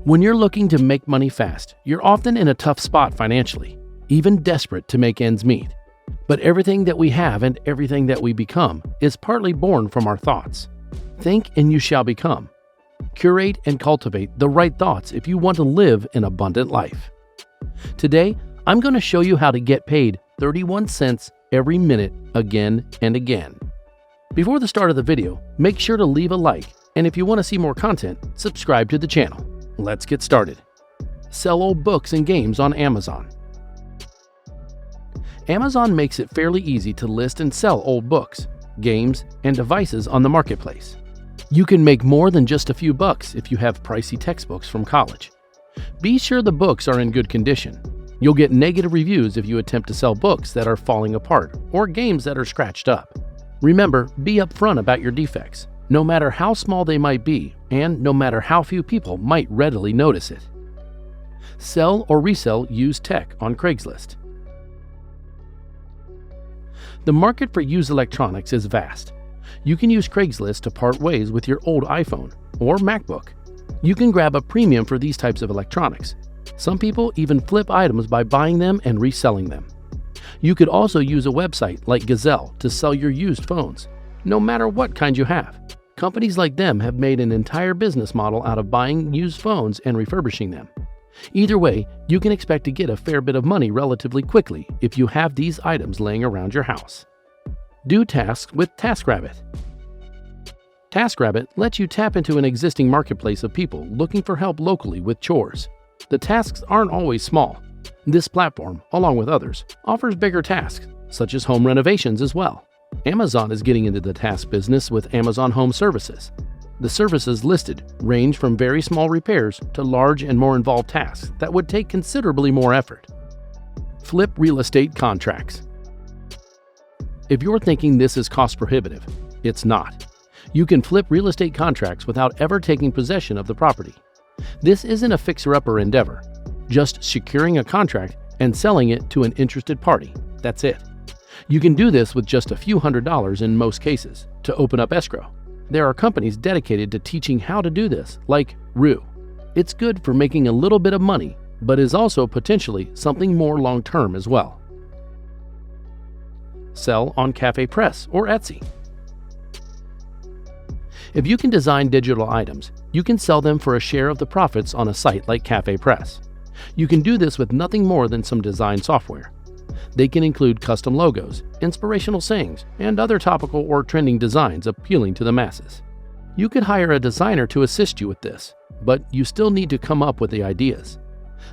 When you're looking to make money fast, you're often in a tough spot financially, even desperate to make ends meet. But everything that we have and everything that we become is partly born from our thoughts. Think and you shall become. Curate and cultivate the right thoughts if you want to live an abundant life. Today, I'm going to show you how to get paid 31 cents every minute again and again. Before the start of the video, make sure to leave a like, and if you want to see more content, subscribe to the channel. Let's get started. Sell old books and games on Amazon. Amazon makes it fairly easy to list and sell old books, games, and devices on the marketplace. You can make more than just a few bucks if you have pricey textbooks from college. Be sure the books are in good condition. You'll get negative reviews if you attempt to sell books that are falling apart or games that are scratched up. Remember, be upfront about your defects, no matter how small they might be, and no matter how few people might readily notice it. Sell or resell used tech on Craigslist. The market for used electronics is vast. You can use Craigslist to part ways with your old iPhone or MacBook. You can grab a premium for these types of electronics. Some people even flip items by buying them and reselling them. You could also use a website like Gazelle to sell your used phones, no matter what kind you have. Companies like them have made an entire business model out of buying used phones and refurbishing them. Either way, you can expect to get a fair bit of money relatively quickly if you have these items laying around your house. Do tasks with TaskRabbit. TaskRabbit lets you tap into an existing marketplace of people looking for help locally with chores. The tasks aren't always small. This platform, along with others, offers bigger tasks, such as home renovations as well. Amazon is getting into the task business with Amazon Home Services. The services listed range from very small repairs to large and more involved tasks that would take considerably more effort. Flip real estate contracts. If you're thinking this is cost prohibitive, it's not. You can flip real estate contracts without ever taking possession of the property. This isn't a fixer-upper endeavor, just securing a contract and selling it to an interested party. That's it. You can do this with just a few $100s in most cases to open up escrow. There are companies dedicated to teaching how to do this, like Rue. It's good for making a little bit of money, but is also potentially something more long-term as well. Sell on CafePress or Etsy. If you can design digital items, you can sell them for a share of the profits on a site like CafePress. You can do this with nothing more than some design software. They can include custom logos, inspirational sayings, and other topical or trending designs appealing to the masses. You could hire a designer to assist you with this, but you still need to come up with the ideas.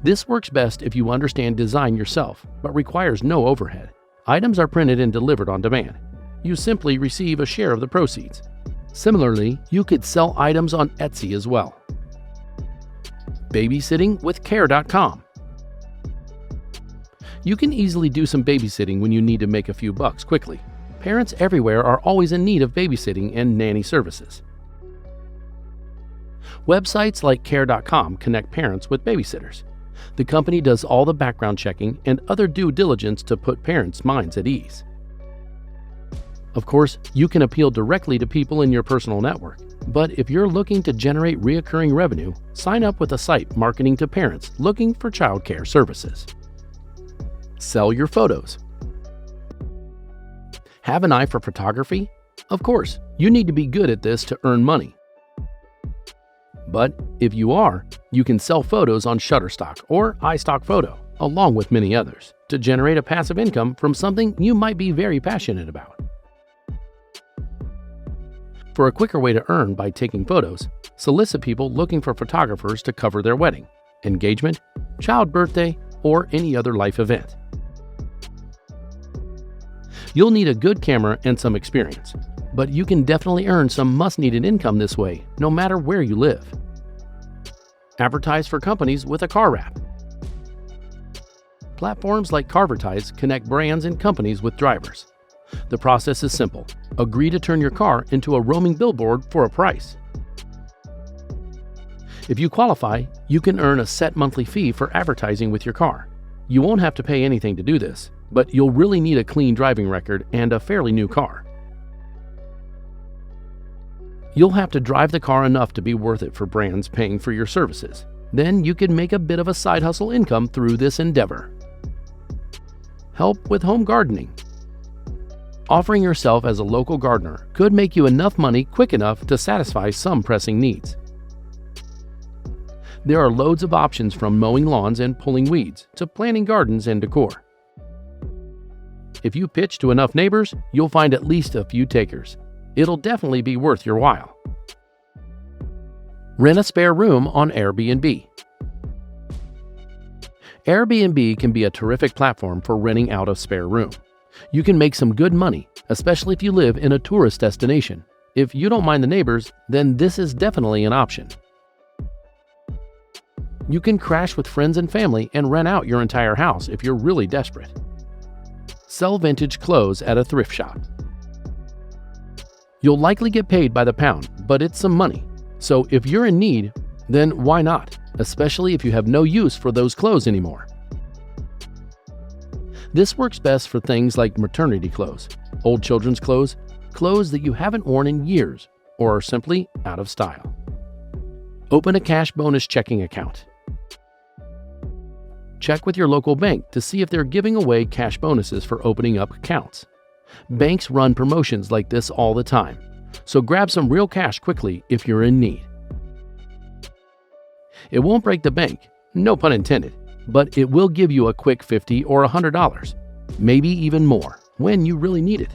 This works best if you understand design yourself, but requires no overhead. Items are printed and delivered on demand. You simply receive a share of the proceeds. Similarly, you could sell items on Etsy as well. Babysitting with Care.com. You can easily do some babysitting when you need to make a few bucks quickly. Parents everywhere are always in need of babysitting and nanny services. Websites like Care.com connect parents with babysitters. The company does all the background checking and other due diligence to put parents' minds at ease. Of course, you can appeal directly to people in your personal network, but if you're looking to generate recurring revenue, sign up with a site marketing to parents looking for childcare services. Sell your photos. Have an eye for photography? Of course, you need to be good at this to earn money. But if you are, you can sell photos on Shutterstock or iStockPhoto, along with many others, to generate a passive income from something you might be very passionate about. For a quicker way to earn by taking photos, solicit people looking for photographers to cover their wedding, engagement, child birthday, or any other life event. You'll need a good camera and some experience, but you can definitely earn some must-needed income this way, no matter where you live. Advertise for companies with a car wrap. Platforms like Carvertise connect brands and companies with drivers. The process is simple. Agree to turn your car into a roaming billboard for a price. If you qualify, you can earn a set monthly fee for advertising with your car. You won't have to pay anything to do this, but you'll really need a clean driving record and a fairly new car. You'll have to drive the car enough to be worth it for brands paying for your services. Then you can make a bit of a side hustle income through this endeavor. Help with home gardening. Offering yourself as a local gardener could make you enough money quick enough to satisfy some pressing needs. There are loads of options from mowing lawns and pulling weeds to planting gardens and decor. If you pitch to enough neighbors, you'll find at least a few takers. It'll definitely be worth your while. Rent a spare room on Airbnb. Airbnb can be a terrific platform for renting out a spare room. You can make some good money, especially if you live in a tourist destination. If you don't mind the neighbors, then this is definitely an option. You can crash with friends and family and rent out your entire house if you're really desperate. Sell vintage clothes at a thrift shop. You'll likely get paid by the pound, but it's some money. So if you're in need, then why not? Especially if you have no use for those clothes anymore. This works best for things like maternity clothes, old children's clothes, clothes that you haven't worn in years, or are simply out of style. Open a cash bonus checking account. Check with your local bank to see if they're giving away cash bonuses for opening up accounts. Banks run promotions like this all the time, so grab some real cash quickly if you're in need. It won't break the bank, no pun intended, but it will give you a quick $50 or $100, maybe even more, when you really need it.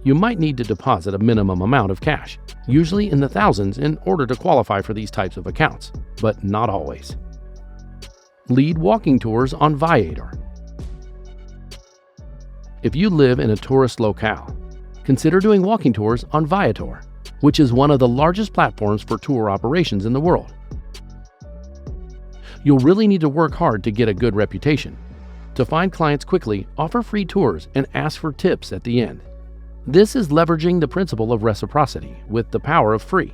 You might need to deposit a minimum amount of cash, usually in the thousands, in order to qualify for these types of accounts, but not always. Lead walking tours on Viator. If you live in a tourist locale, consider doing walking tours on Viator, which is one of the largest platforms for tour operations in the world. You'll really need to work hard to get a good reputation. To find clients quickly, offer free tours and ask for tips at the end. This is leveraging the principle of reciprocity with the power of free.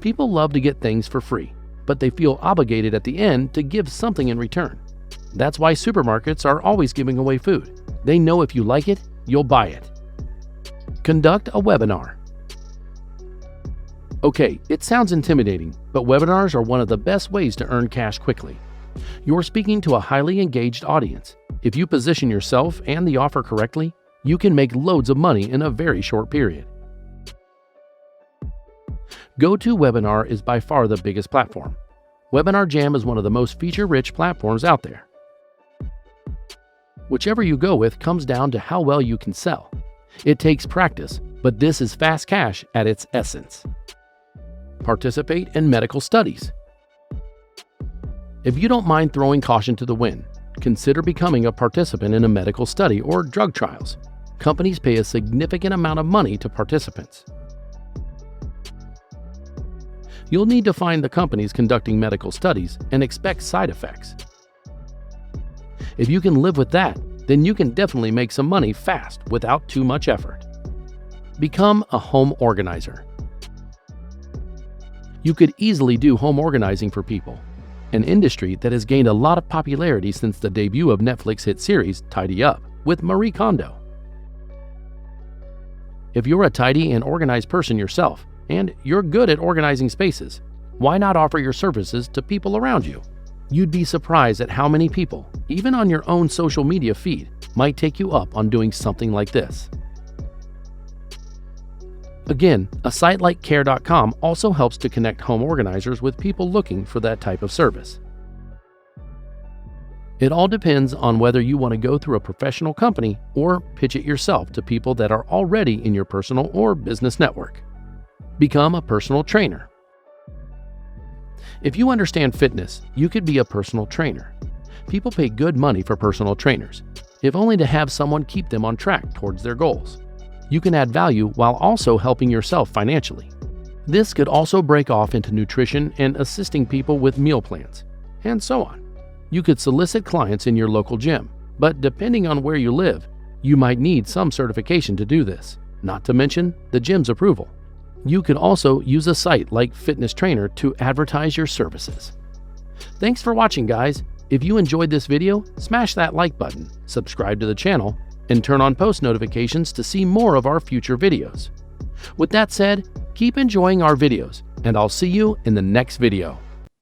People love to get things for free, but they feel obligated at the end to give something in return. That's why supermarkets are always giving away food. They know if you like it, you'll buy it. Conduct a webinar. Okay, it sounds intimidating, but webinars are one of the best ways to earn cash quickly. You're speaking to a highly engaged audience. If you position yourself and the offer correctly, you can make loads of money in a very short period. GoToWebinar is by far the biggest platform. Webinar Jam is one of the most feature-rich platforms out there. Whichever you go with comes down to how well you can sell. It takes practice, but this is fast cash at its essence. Participate in medical studies. If you don't mind throwing caution to the wind, consider becoming a participant in a medical study or drug trials. Companies pay a significant amount of money to participants. You'll need to find the companies conducting medical studies and expect side effects. If you can live with that, then you can definitely make some money fast without too much effort. Become a home organizer. You could easily do home organizing for people, an industry that has gained a lot of popularity since the debut of Netflix hit series Tidy Up with Marie Kondo. If you're a tidy and organized person yourself, and you're good at organizing spaces, why not offer your services to people around you? You'd be surprised at how many people, even on your own social media feed, might take you up on doing something like this. Again, a site like Care.com also helps to connect home organizers with people looking for that type of service. It all depends on whether you want to go through a professional company or pitch it yourself to people that are already in your personal or business network. Become a personal trainer. If you understand fitness, you could be a personal trainer. People pay good money for personal trainers, if only to have someone keep them on track towards their goals. You can add value while also helping yourself financially. This could also break off into nutrition and assisting people with meal plans, and so on. You could solicit clients in your local gym, but depending on where you live, you might need some certification to do this, not to mention the gym's approval. You could also use a site like Fitness Trainer to advertise your services. Thanks for watching, guys. If you enjoyed this video, smash that like button, subscribe to the channel, and turn on post notifications to see more of our future videos. With that said, keep enjoying our videos and I'll see you in the next video.